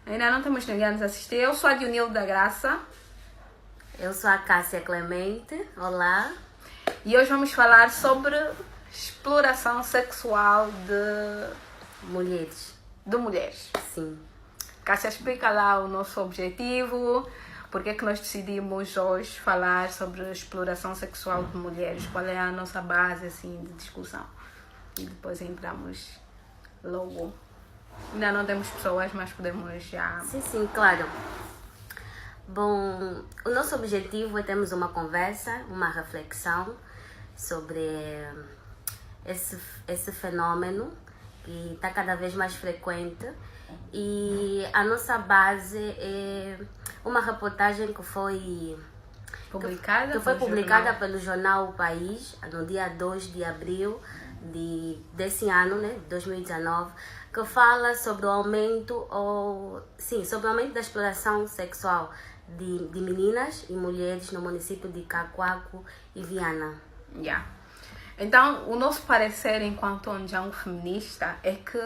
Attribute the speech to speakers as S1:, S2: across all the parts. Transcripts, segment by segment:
S1: Ainda não temos ninguém a nos assistir. Eu sou a Dionilda da Graça.
S2: Eu sou a Cássia Clemente. Olá.
S1: E hoje vamos falar sobre exploração sexual de
S2: mulheres.
S1: Sim. Cássia, explica lá o nosso objetivo. Por que nós decidimos hoje falar sobre exploração sexual de mulheres? Qual é a nossa base assim, de discussão? E depois entramos logo. Ainda não temos pessoas, mas podemos já...
S2: Sim, claro. Bom, o nosso objetivo é termos uma conversa, uma reflexão sobre esse fenômeno que está cada vez mais frequente. E a nossa base é uma reportagem que foi publicada pelo jornal O País no dia 2 de abril desse ano, né, 2019, que fala sobre o aumento, da exploração sexual de meninas e mulheres no município de Cacoaco e Viana.
S1: Yeah. Então, o nosso parecer enquanto onjang feminista é que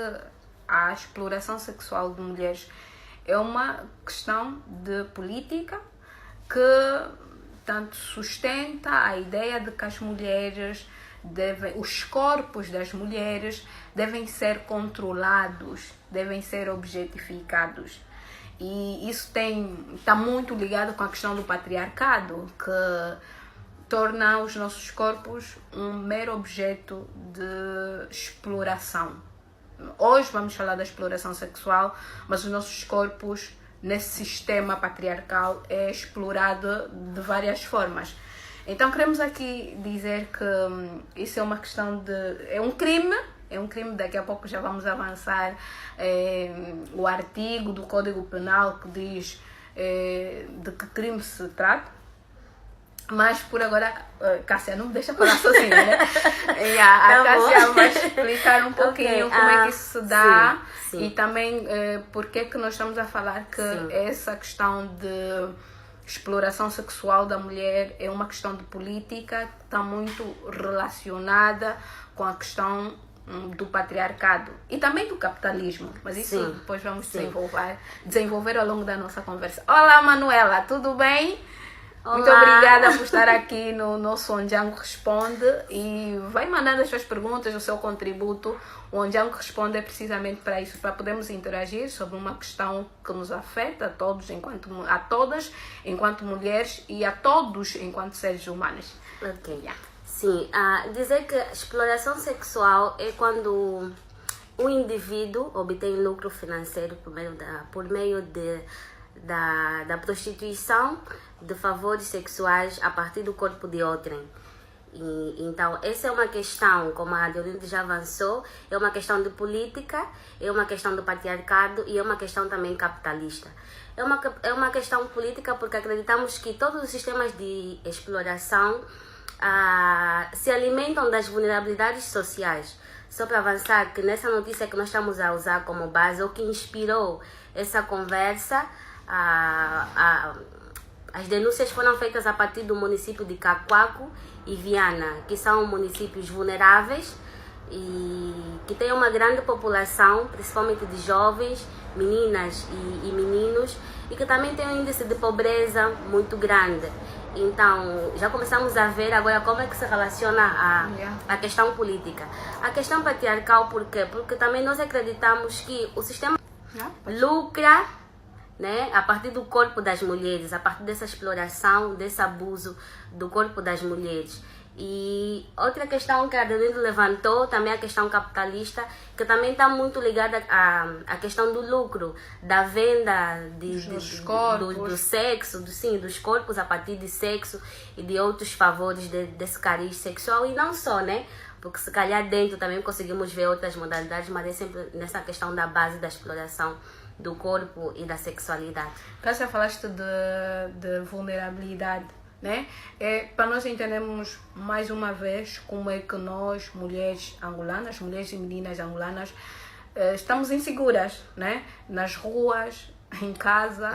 S1: a exploração sexual de mulheres é uma questão de política que tanto sustenta a ideia de que as mulheres os corpos das mulheres devem ser controlados, devem ser objetificados. E isso está muito ligado com a questão do patriarcado, que torna os nossos corpos um mero objeto de exploração. Hoje vamos falar da exploração sexual, mas os nossos corpos nesse sistema patriarcal é explorado de várias formas. Então queremos aqui dizer que isso é uma questão é um crime, daqui a pouco já vamos avançar o artigo do Código Penal que diz de que crime se trata. Mas por agora, Cássia, não me deixa falar sozinha, né? A Cássia vai explicar um pouquinho como é que isso se dá. Sim. E também por que nós estamos a falar que essa questão de exploração sexual da mulher é uma questão de política que está muito relacionada com a questão do patriarcado e também do capitalismo. Mas isso depois vamos desenvolver ao longo da nossa conversa. Olá, Manuela, tudo bem? Olá. Muito obrigada por estar aqui no nosso Onjang Responde e vai mandando as suas perguntas, o seu contributo. O Onjang Responde é precisamente para isso, para podermos interagir sobre uma questão que nos afeta a todas enquanto mulheres e a todos enquanto seres humanos.
S2: Ok. Yeah. Sim, dizer que exploração sexual é quando o indivíduo obtém lucro financeiro por meio da prostituição de favores sexuais a partir do corpo de outrem. Então, essa é uma questão, como a Dionilda já avançou, é uma questão de política, é uma questão do patriarcado e é uma questão também capitalista. É uma questão política porque acreditamos que todos os sistemas de exploração se alimentam das vulnerabilidades sociais. Só para avançar, que nessa notícia que nós estamos a usar como base, o que inspirou essa conversa, as denúncias foram feitas a partir do município de Cacoaco e Viana, que são municípios vulneráveis e que têm uma grande população, principalmente de jovens, meninas e meninos, e que também tem um índice de pobreza muito grande. Então, já começamos a ver agora como é que se relaciona a questão política. A questão patriarcal, por quê? Porque também nós acreditamos que o sistema lucra, né, a partir do corpo das mulheres, a partir dessa exploração, desse abuso do corpo das mulheres. E outra questão que a Dionilda levantou, também a questão capitalista, que também está muito ligada à questão do lucro, da venda do sexo, dos corpos a partir de sexo e de outros favores desse cariz sexual. E não só, né? Porque se calhar dentro também conseguimos ver outras modalidades, mas é sempre nessa questão da base da exploração do corpo e da sexualidade.
S1: Cássia, falaste de vulnerabilidade, né? Para nós entendermos mais uma vez como é que nós, mulheres angolanas, mulheres e meninas angolanas, estamos inseguras, né? Nas ruas, em casa,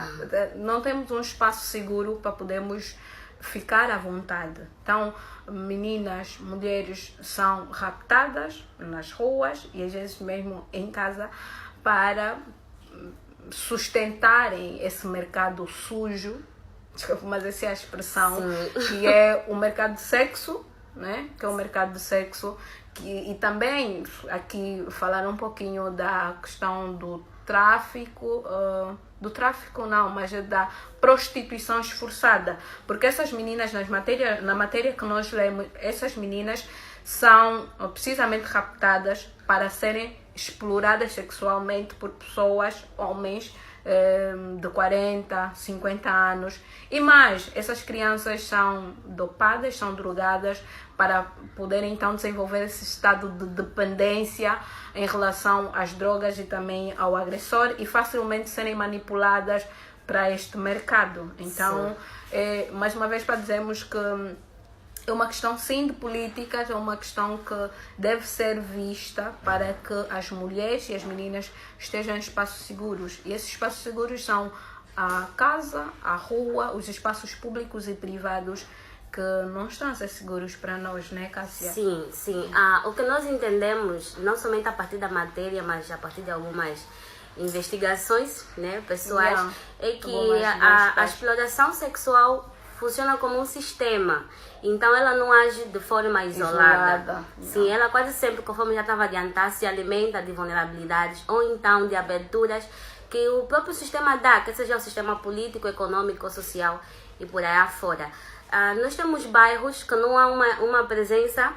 S1: não temos um espaço seguro para podermos ficar à vontade. Então, meninas, mulheres são raptadas nas ruas e às vezes mesmo em casa para sustentarem esse mercado sujo, desculpa, mas essa é a expressão,
S2: Sim.
S1: que é o mercado de sexo, né? Que é o mercado de sexo, e também aqui falar um pouquinho da questão do tráfico, não, mas é da prostituição esforçada, porque essas meninas, na matéria que nós lemos, essas meninas são precisamente raptadas para serem exploradas sexualmente por pessoas, homens, de 40, 50 anos e mais. Essas crianças são dopadas, são drogadas para poderem então desenvolver esse estado de dependência em relação às drogas e também ao agressor e facilmente serem manipuladas para este mercado. Então, mais uma vez para dizermos que é uma questão sim de políticas, é uma questão que deve ser vista para que as mulheres e as meninas estejam em espaços seguros. E esses espaços seguros são a casa, a rua, os espaços públicos e privados que não estão a ser seguros para nós, né, Cássia?
S2: Sim, sim. O que nós entendemos, não somente a partir da matéria, mas a partir de algumas investigações, né, pessoais, é que a exploração sexual funciona como um sistema. Então ela não age de forma isolada. Sim, ela quase sempre, conforme já estava adiantado, se alimenta de vulnerabilidades ou então de aberturas que o próprio sistema dá, que seja o sistema político, econômico, social e por aí afora. Nós temos bairros que não há uma presença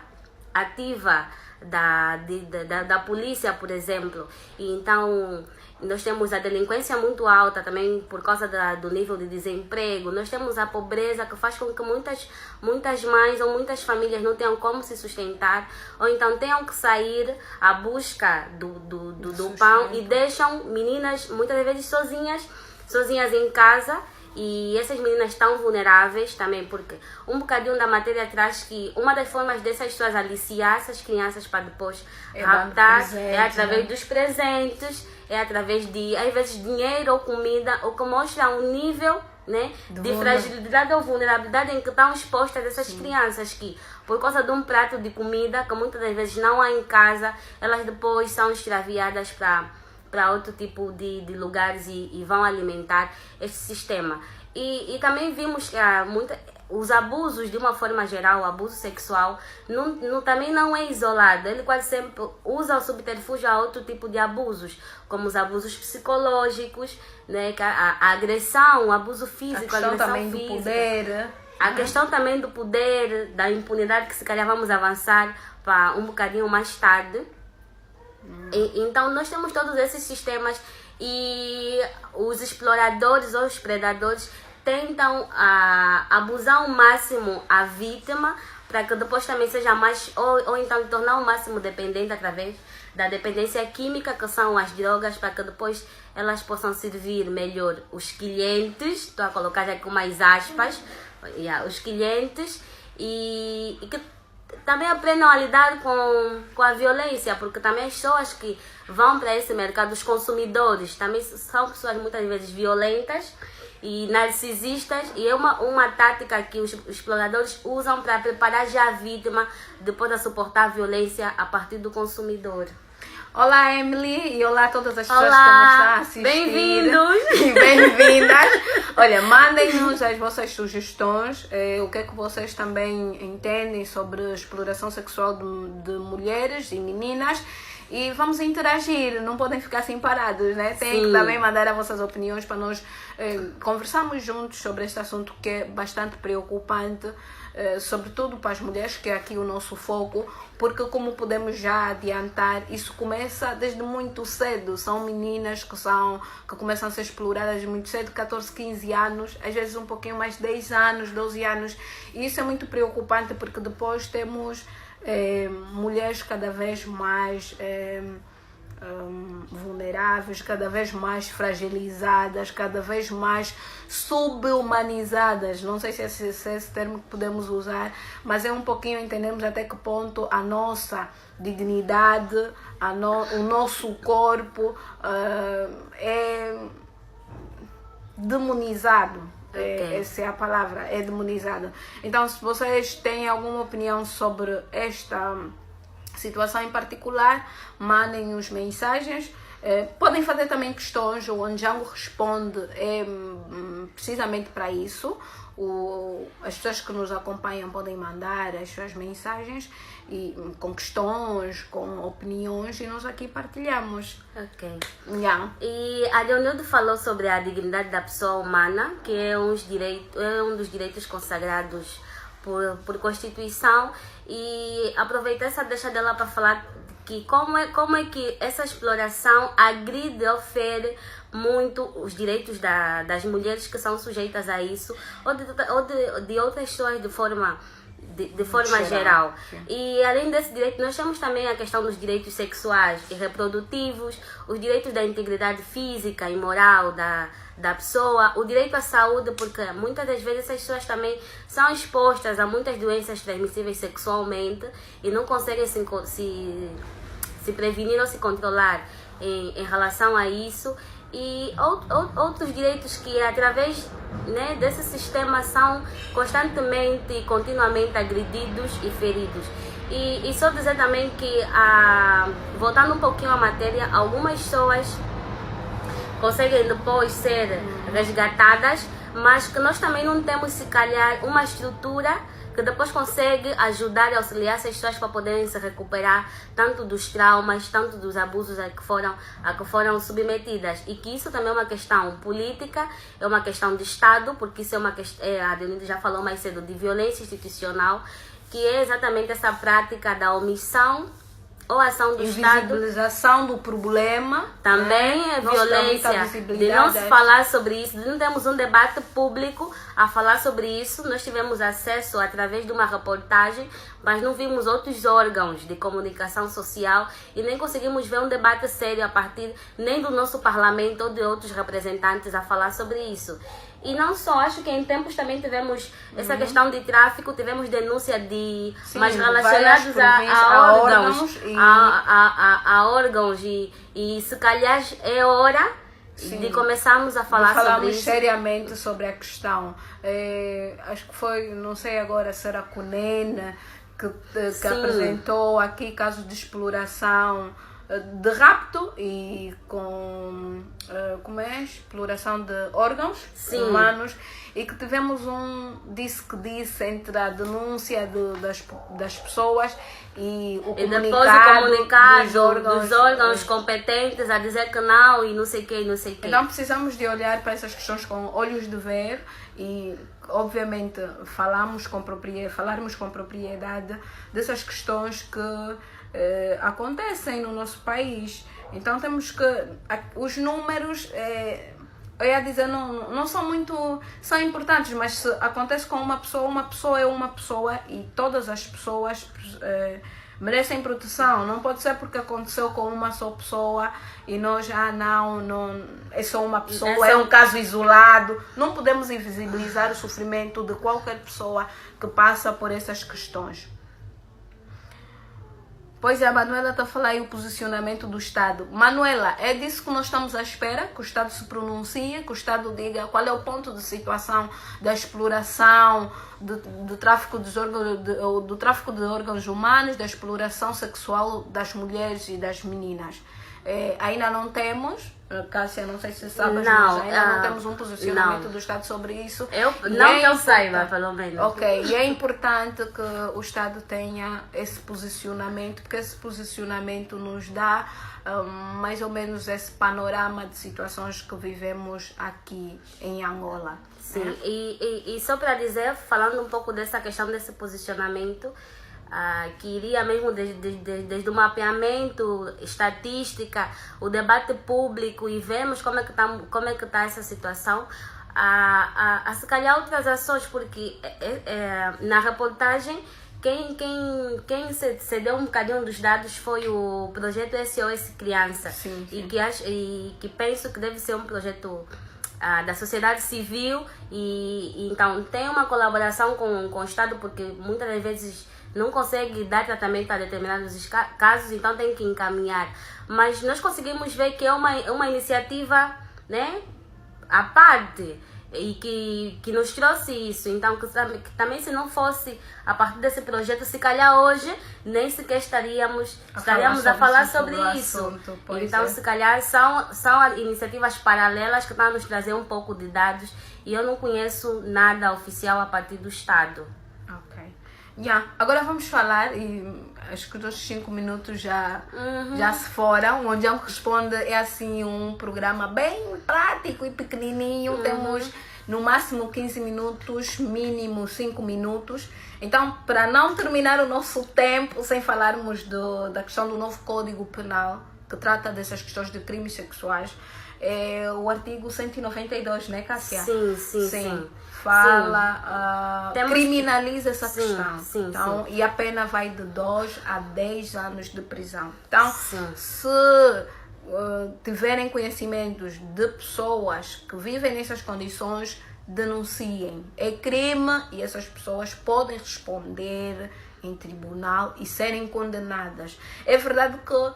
S2: ativa da polícia, por exemplo. E então nós temos a delinquência muito alta também por causa do nível de desemprego. Nós temos a pobreza que faz com que muitas mães ou muitas famílias não tenham como se sustentar, ou então tenham que sair à busca do pão e deixam meninas muitas vezes sozinhas em casa. E essas meninas estão vulneráveis também, porque um bocadinho da matéria traz que uma das formas dessas pessoas aliciar essas crianças para depois raptar é através dos presentes, é através de, às vezes, dinheiro ou comida, o que mostra um nível, né, de fragilidade ou vulnerabilidade em que estão expostas essas crianças, que por causa de um prato de comida que muitas das vezes não há em casa, elas depois são extraviadas para outro tipo de lugares e vão alimentar esse sistema. E também vimos que os abusos, de uma forma geral, o abuso sexual, também não é isolado. Ele quase sempre usa o subterfúgio a outro tipo de abusos, como os abusos psicológicos, né, a agressão, o abuso físico, a questão
S1: também do poder.
S2: A questão também do poder, da impunidade, que se calhar vamos avançar para um bocadinho mais tarde. Então nós temos todos esses sistemas e os exploradores ou os predadores tentam abusar ao máximo a vítima para que depois também seja mais, ou então tornar ao máximo dependente através da dependência química, que são as drogas, para que depois elas possam servir melhor os clientes, estou a colocar aqui com mais aspas, os clientes, e que também aprendam a lidar com a violência, porque também as pessoas que vão para esse mercado, os consumidores, também são pessoas muitas vezes violentas e narcisistas, e é uma tática que os exploradores usam para preparar já a vítima depois de suportar a violência a partir do consumidor.
S1: Olá, Emily, e olá a todas as pessoas que nos estão a assistir.
S2: Bem-vindos
S1: e bem-vindas. Olha, mandem-nos as vossas sugestões, o que é que vocês também entendem sobre a exploração sexual de mulheres e meninas. E vamos interagir, não podem ficar assim parados, né? Tem que também mandar as vossas opiniões para nós conversarmos juntos sobre este assunto que é bastante preocupante, sobretudo para as mulheres, que é aqui o nosso foco, porque como podemos já adiantar, isso começa desde muito cedo. São meninas que começam a ser exploradas muito cedo, 14, 15 anos, às vezes um pouquinho mais, 10 anos, 12 anos. E isso é muito preocupante, porque depois temos mulheres cada vez mais vulneráveis, cada vez mais fragilizadas, cada vez mais subhumanizadas. Não sei se é esse termo que podemos usar, mas é um pouquinho, entendemos até que ponto a nossa dignidade, o nosso corpo é demonizado. Essa é a palavra, é demonizada. Então, se vocês têm alguma opinião sobre esta situação em particular, mandem-nos mensagens. Podem fazer também questões, o Ondjango responde precisamente para isso. As pessoas que nos acompanham podem mandar as suas mensagens com questões, com opiniões, e nós aqui partilhamos.
S2: Ok.
S1: Yeah.
S2: E a Leonildo falou sobre a dignidade da pessoa humana, que é um dos direitos consagrados por Constituição, e aproveitei essa deixa dela para falar que como é que essa exploração agride ou fere muito os direitos das mulheres que são sujeitas a isso, ou de outras pessoas de forma geral. E além desse direito, nós temos também a questão dos direitos sexuais e reprodutivos, os direitos da integridade física e moral da pessoa, o direito à saúde, porque muitas das vezes essas pessoas também são expostas a muitas doenças transmissíveis sexualmente e não conseguem se prevenir ou se controlar em relação a isso. E outros direitos que, através, né, desse sistema, são constantemente e continuamente agredidos e feridos. E só dizer também que, voltando um pouquinho à matéria, algumas pessoas conseguem depois ser resgatadas, mas que nós também não temos, se calhar, uma estrutura que depois consegue ajudar e auxiliar essas pessoas para poderem se recuperar tanto dos traumas, tanto dos abusos a que foram submetidas. E que isso também é uma questão política, é uma questão de Estado, porque isso é uma questão, a Denise já falou mais cedo, de violência institucional, que é exatamente essa prática da omissão ou ação do Estado.
S1: Invisibilização do problema.
S2: Também é violência de não se falar sobre isso. Não temos um debate público a falar sobre isso. Nós tivemos acesso através de uma reportagem, mas não vimos outros órgãos de comunicação social e nem conseguimos ver um debate sério a partir nem do nosso parlamento ou de outros representantes a falar sobre isso. E não só, acho que em tempos também tivemos essa questão de tráfico, tivemos denúncia de...
S1: Sim,
S2: mas relacionados a órgãos e se calhar é hora de começarmos a falar sobre isso.
S1: Seriamente sobre a questão. Acho que foi, não sei agora se era a Cunena que apresentou aqui casos de exploração, de rapto e com exploração de órgãos humanos, e que tivemos disse entre a denúncia das pessoas e o comunicado
S2: dos órgãos competentes a dizer que não e não sei o que, não sei o que.
S1: Então precisamos de olhar para essas questões com olhos de ver e, obviamente, falarmos com propriedade dessas questões que acontecem no nosso país. Então temos que... Os números, eu ia dizer, não são muito... São importantes, mas se acontece com uma pessoa é uma pessoa e todas as pessoas merecem proteção. Não pode ser porque aconteceu com uma só pessoa e nós, não é só uma pessoa, é um caso isolado. Não podemos invisibilizar o sofrimento de qualquer pessoa que passa por essas questões. Pois é, a Manuela está a falar aí o posicionamento do Estado. Manuela, é disso que nós estamos à espera, que o Estado se pronuncie, que o Estado diga qual é o ponto de situação da exploração, do tráfico de órgãos humanos, da exploração sexual das mulheres e das meninas. Ainda não temos, Cássia, não sei se sabes, mas ainda não temos um posicionamento do Estado sobre isso.
S2: Eu saiba, pelo menos.
S1: Ok, e é importante que o Estado tenha esse posicionamento, porque esse posicionamento nos dá mais ou menos esse panorama de situações que vivemos aqui em Angola.
S2: Sim, e só para dizer, falando um pouco dessa questão desse posicionamento, que iria mesmo desde o mapeamento, estatística, o debate público e vemos como é que tá essa situação, a se calhar outras ações, porque na reportagem quem cedeu um bocadinho dos dados foi o projeto SOS Criança.
S1: Sim.
S2: E que penso que deve ser um projeto da sociedade civil e então tem uma colaboração com o Estado, porque muitas das vezes não consegue dar tratamento a determinados casos, então tem que encaminhar. Mas nós conseguimos ver que é uma iniciativa, né, à parte. e que nos trouxe isso. Então, que também se não fosse a partir desse projeto, se calhar hoje nem sequer estaríamos a falar sobre isso. Então, se calhar são iniciativas paralelas que estão a nos trazer um pouco de dados e eu não conheço nada oficial a partir do Estado.
S1: Ok. Agora vamos falar, e acho que os 5 minutos já se foram. O Onjang Responde é assim um programa bem prático e pequenininho. Temos no máximo 15 minutos, mínimo 5 minutos. Então, para não terminar o nosso tempo sem falarmos da questão do novo Código Penal, que trata dessas questões de crimes sexuais, é o artigo 192, né, Cássia?
S2: Sim.
S1: Fala, criminaliza essa questão.
S2: Sim.
S1: E a pena vai de 2 a 10 anos de prisão. Então, se tiverem conhecimentos de pessoas que vivem nessas condições, denunciem. É crime e essas pessoas podem responder em tribunal e serem condenadas. É verdade que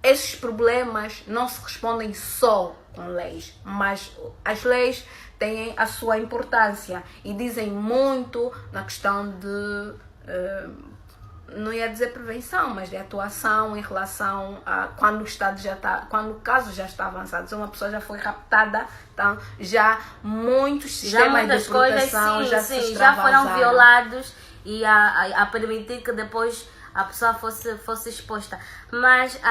S1: esses problemas não se respondem só com leis, mas as leis têm a sua importância e dizem muito na questão de, não ia dizer prevenção, mas de atuação em relação a quando o Estado quando o caso já está avançado. Se uma pessoa já foi raptada, então já muitos sistemas de proteção
S2: já foram violados e a permitir que depois a pessoa fosse exposta. Mas,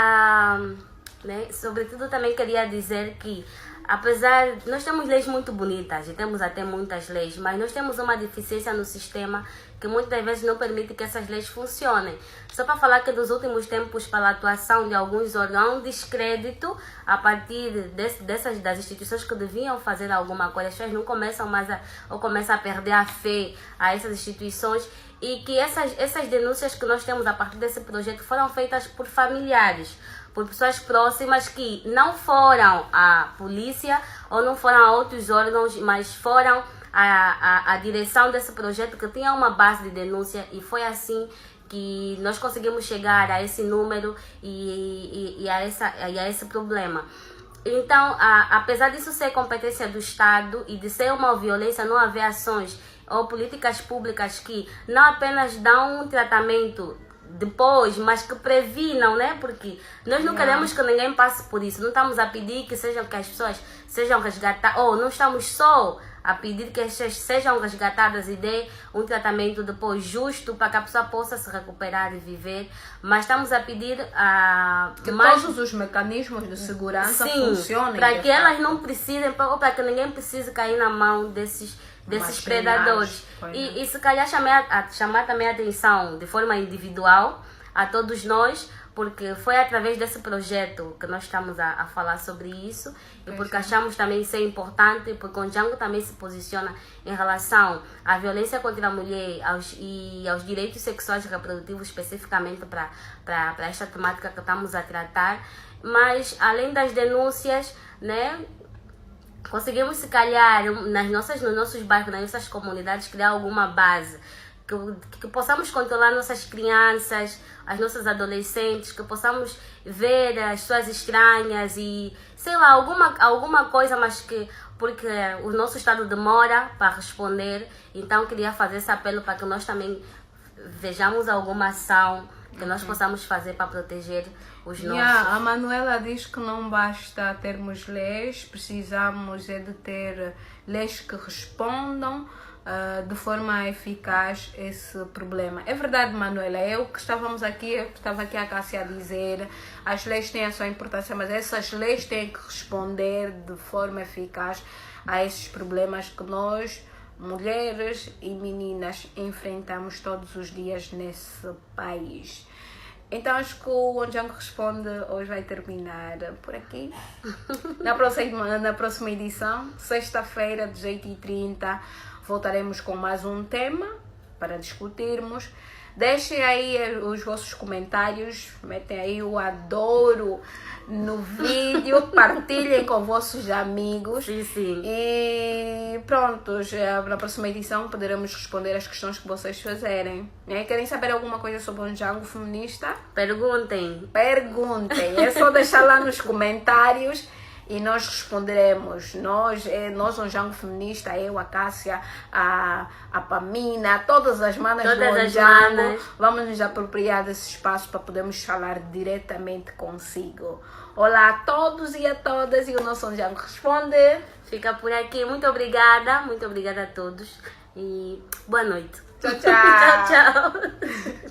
S2: né, sobretudo, também queria dizer que, apesar, nós temos leis muito bonitas e temos até muitas leis, mas nós temos uma deficiência no sistema que muitas vezes não permite que essas leis funcionem. Só para falar que nos últimos tempos, pela atuação de alguns órgãos, um descrédito a partir das instituições que deviam fazer alguma coisa, as pessoas não começam mais ou começam a perder a fé a essas instituições. E que essas denúncias que nós temos a partir desse projeto foram feitas por familiares, por pessoas próximas que não foram à polícia ou não foram a outros órgãos, mas foram à direção desse projeto que tinha uma base de denúncia, e foi assim que nós conseguimos chegar a esse número e a esse problema. Então, apesar disso ser competência do Estado e de ser uma violência, não haver ações ou políticas públicas que não apenas dão um tratamento depois, mas que previnam, né? Porque nós não queremos que ninguém passe por isso. Não estamos a pedir que as pessoas sejam resgatadas, ou não estamos só a pedir que as pessoas sejam resgatadas e dê um tratamento depois justo para que a pessoa possa se recuperar e viver, mas estamos a pedir
S1: que todos os mecanismos de segurança funcionem,
S2: para que elas não precisem, ou para que ninguém precise cair na mão desses predadores. E se calhar chamar também a atenção de forma individual a todos nós, porque foi através desse projeto que nós estamos a falar sobre isso, e porque achamos também ser importante, porque o Onjang também se posiciona em relação à violência contra a mulher e aos direitos sexuais e reprodutivos, especificamente para esta temática que estamos a tratar. Mas além das denúncias, né, conseguimos, se calhar, nos nossos bairros, nas nossas comunidades, criar alguma base que possamos controlar nossas crianças, as nossas adolescentes, que possamos ver as suas estranhas e, sei lá, alguma coisa, mas que, porque o nosso Estado demora para responder. Então, queria fazer esse apelo para que nós também vejamos alguma ação que nós possamos fazer para proteger os nossos.
S1: A Manuela diz que não basta termos leis, precisamos de ter leis que respondam de forma eficaz esse problema. É verdade, Manuela, eu estava aqui a Cássia a dizer, as leis têm a sua importância, mas essas leis têm que responder de forma eficaz a esses problemas que nós, mulheres e meninas, enfrentamos todos os dias nesse país. Então acho que o Onjang Responde hoje vai terminar por aqui. Na próxima edição, sexta-feira, 18h30, voltaremos com mais um tema para discutirmos. Deixem aí os vossos comentários, metem aí o adoro no vídeo, partilhem com vossos amigos.
S2: Sim.
S1: E pronto, na próxima edição poderemos responder as questões que vocês fizerem. Querem saber alguma coisa sobre o Onjang feminista?
S2: Perguntem.
S1: É só deixar lá nos comentários e nós responderemos. Nós Onjango Feminista, eu, a Cássia, a Pamina, todas as manas do Onjango, vamos nos apropriar desse espaço para podermos falar diretamente consigo. Olá a todos e a todas, e o nosso Onjango Responde
S2: fica por aqui. Muito obrigada a todos e boa noite.
S1: Tchau, tchau.
S2: Tchau, tchau.